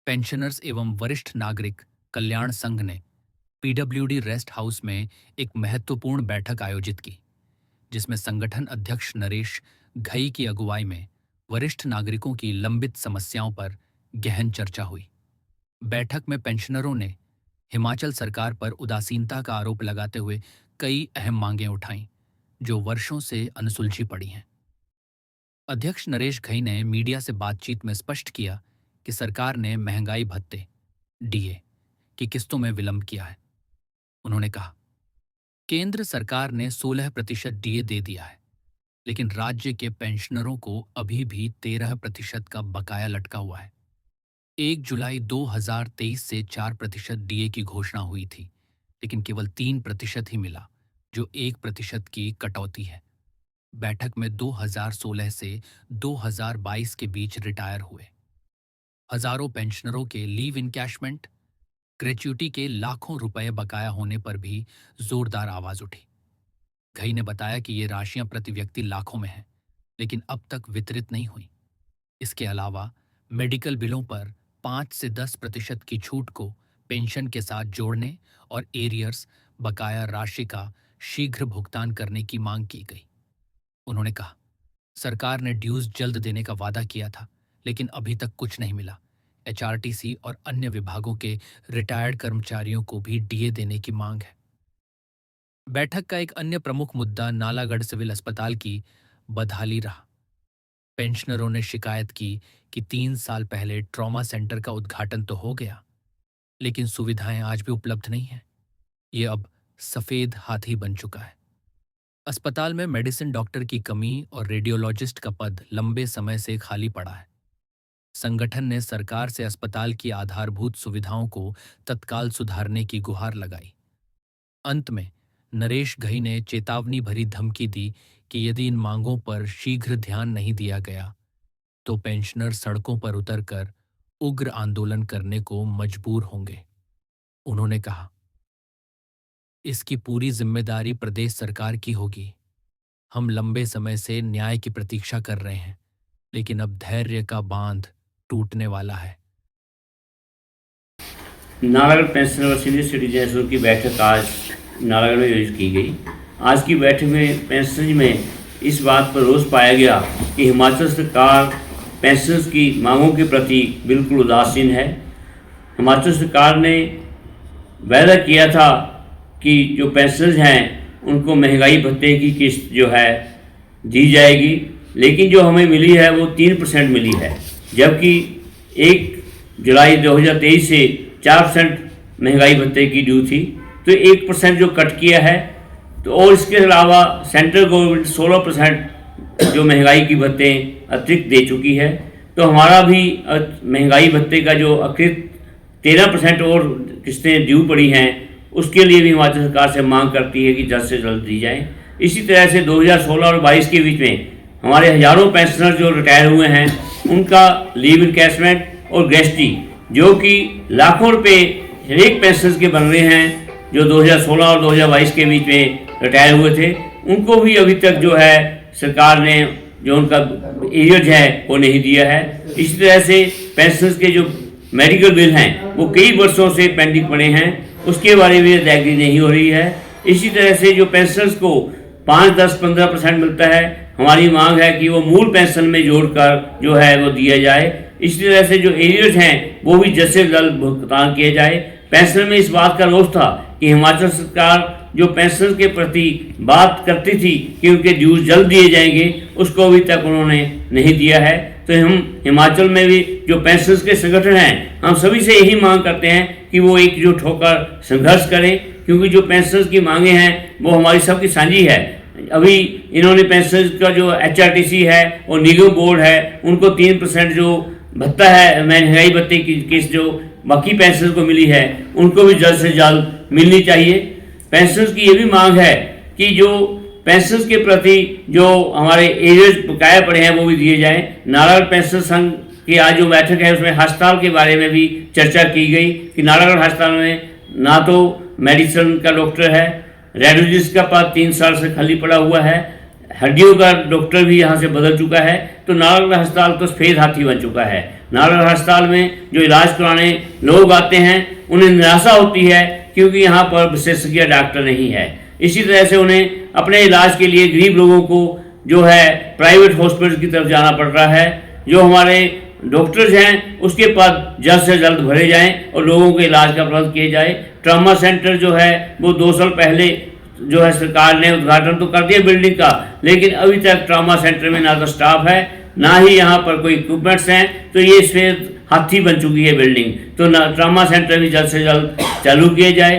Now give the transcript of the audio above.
Pensioners एवं वरिष्ठ नागरिक कल्याण संघ ने पीडब्ल्यूडी रेस्ट हाउस में एक महत्वपूर्ण बैठक आयोजित की, जिसमें संगठन अध्यक्ष नरेश घई की अगुवाई में वरिष्ठ नागरिकों की लंबित समस्याओं पर गहन चर्चा हुई। बैठक में पेंशनरों ने हिमाचल सरकार पर उदासीनता का आरोप लगाते हुए कई अहम मांगें उठाईं, जो वर्षों से अनसुलझी पड़ी हैं। अध्यक्ष नरेश घई ने मीडिया से बातचीत में स्पष्ट किया कि सरकार ने महंगाई भत्ते डीए की किस्तों में विलंब किया है। उन्होंने कहा, केंद्र सरकार ने 16% डीए दे दिया है, लेकिन राज्य के पेंशनरों को अभी भी 13% का बकाया लटका हुआ है। 1 जुलाई 2023 से 4% डीए की घोषणा हुई थी, लेकिन केवल 3% ही मिला, जो 1% की कटौती है। बैठक में 2016 से 2022 के बीच रिटायर हुए हजारों पेंशनरों के लीव इनकैशमेंट, ग्रेच्युटी के लाखों रुपए बकाया होने पर भी जोरदार आवाज उठी। घई ने बताया कि ये राशियां प्रति व्यक्ति लाखों में हैं, लेकिन अब तक वितरित नहीं हुई। इसके अलावा मेडिकल बिलों पर 5 से 10% की छूट को पेंशन के साथ जोड़ने और एरियर्स बकाया राशि का शीघ्र भुगतान करने की मांग की गई। उन्होंने कहा, सरकार ने ड्यूज जल्द देने का वादा किया था, लेकिन अभी तक कुछ नहीं मिला। एचआरटीसी और अन्य विभागों के रिटायर्ड कर्मचारियों को भी डीए देने की मांग है। बैठक का एक अन्य प्रमुख मुद्दा नालागढ़ सिविल अस्पताल की बदहाली रहा। पेंशनरों ने शिकायत की कि 3 साल पहले ट्रॉमा सेंटर का उद्घाटन तो हो गया, लेकिन सुविधाएं आज भी उपलब्ध नहीं हैं। ये अब सफेद हाथी बन चुका है। अस्पताल में मेडिसिन डॉक्टर की कमी और रेडियोलॉजिस्ट का पद लंबे समय से खाली पड़ा है। संगठन ने सरकार से अस्पताल की आधारभूत सुविधाओं को तत्काल सुधारने की गुहार लगाई। अंत में नरेश घई ने चेतावनी भरी धमकी दी कि यदि इन मांगों पर शीघ्र ध्यान नहीं दिया गया तो पेंशनर सड़कों पर उतरकर उग्र आंदोलन करने को मजबूर होंगे। उन्होंने कहा, इसकी पूरी जिम्मेदारी प्रदेश सरकार की होगी। हम लंबे समय से न्याय की प्रतीक्षा कर रहे हैं, लेकिन अब धैर्य का बांध टूटने वाला है। नालागढ़ पेंशनर और सीनियर सिटीजन की बैठक आज नालागढ़ में आयोजित की गई। आज की बैठक में पेंशनर्स में इस बात पर रोष पाया गया कि हिमाचल सरकार पेंशनर्स की मांगों के प्रति बिल्कुल उदासीन है। हिमाचल सरकार ने वादा किया था कि जो पेंशनर्स हैं उनको महंगाई भत्ते की किस्त जो है दी जाएगी, लेकिन जो हमें मिली है वो 3% मिली है, जबकि 1 जुलाई 2023 से 4% महंगाई भत्ते की ड्यू थी, तो 1% जो कट किया है। तो और इसके अलावा सेंट्रल गवर्नमेंट 16% जो महंगाई की भत्ते अतिरिक्त दे चुकी है। तो हमारा भी महंगाई भत्ते का जो अतिरिक्त 13% और किस्तें ड्यू पड़ी हैं, उसके लिए भी हिमाचल सरकार से मांग करती है कि जल्द से जल्द दी जाए। इसी तरह से 2016 और 22 के बीच में हमारे हजारों पेंशनर जो रिटायर हुए हैं, उनका लीव इनकैशमेंट और ग्रेच्युटी जो कि लाखों रुपए हर एक पेंशनर्स के बन रहे हैं, जो 2016 और 2022 के बीच में रिटायर हुए थे, उनको भी अभी तक जो है सरकार ने जो उनका एरियर्स है वो नहीं दिया है। इसी तरह से पेंशनर्स के जो मेडिकल बिल हैं वो कई वर्षों से पेंडिंग पड़े हैं, उसके बारे में अदायगी नहीं हो रही है। इसी तरह से जो पेंशनर्स को 5, 10, 15% मिलता है, हमारी मांग है कि वो मूल पेंशन में जोड़कर जो है वो दिया जाए। इसी तरह से जो एरियर्स हैं वो भी जल्द से जल्द भुगतान किया जाए। पेंशन में इस बात का रोष था कि हिमाचल सरकार जो पेंशन के प्रति बात करती थी कि उनके ड्यूज जल्द दिए जाएंगे, उसको अभी तक उन्होंने नहीं दिया है। तो हम हिमाचल में भी जो पेंशन के संगठन हैं, हम सभी से यही मांग करते हैं कि वो एकजुट होकर संघर्ष करें, क्योंकि जो पेंशन की मांगे हैं वो हमारी सबकी साझी है। अभी इन्होंने पेंशन का जो एचआरटीसी है और निगम बोर्ड है, उनको 3% जो भत्ता है महंगाई भत्ते की किस्त जो बाकी पेंशन को मिली है, उनको भी जल्द से जल्द मिलनी चाहिए। पेंशन की ये भी मांग है कि जो पेंशन के प्रति जो हमारे एरियर्स बकाया पड़े हैं वो भी दिए जाएं। नालागढ़ पेंशन संघ की आज जो बैठक है उसमें अस्पताल के बारे में भी चर्चा की गई कि नालागढ़ अस्पताल में ना तो मेडिसिन का डॉक्टर है, रेडियोलॉजिस्ट का पद 3 साल से खाली पड़ा हुआ है, हड्डियों का डॉक्टर भी यहाँ से बदल चुका है। तो नालागढ़ अस्पताल तो सफ़ेद हाथी बन चुका है। नालागढ़ अस्पताल में जो इलाज कराने लोग आते हैं उन्हें निराशा होती है क्योंकि यहाँ पर विशेषज्ञ डॉक्टर नहीं है। इसी तरह से उन्हें अपने इलाज के लिए गरीब लोगों को जो है प्राइवेट हॉस्पिटल की तरफ जाना पड़ रहा है। जो हमारे डॉक्टर्स हैं उसके पद जल्द से जल्द भरे जाएं और लोगों के इलाज का प्रबंध किया जाए। ट्रॉमा सेंटर जो है वो 2 साल पहले जो है सरकार ने उद्घाटन तो कर दिया बिल्डिंग का, लेकिन अभी तक ट्रॉमा सेंटर में ना तो स्टाफ है ना ही यहाँ पर कोई इक्विपमेंट्स हैं। तो ये सफ़ेद हाथी बन चुकी है बिल्डिंग। तो ट्रॉमा सेंटर भी जल्द से जल्द चालू किया जाए।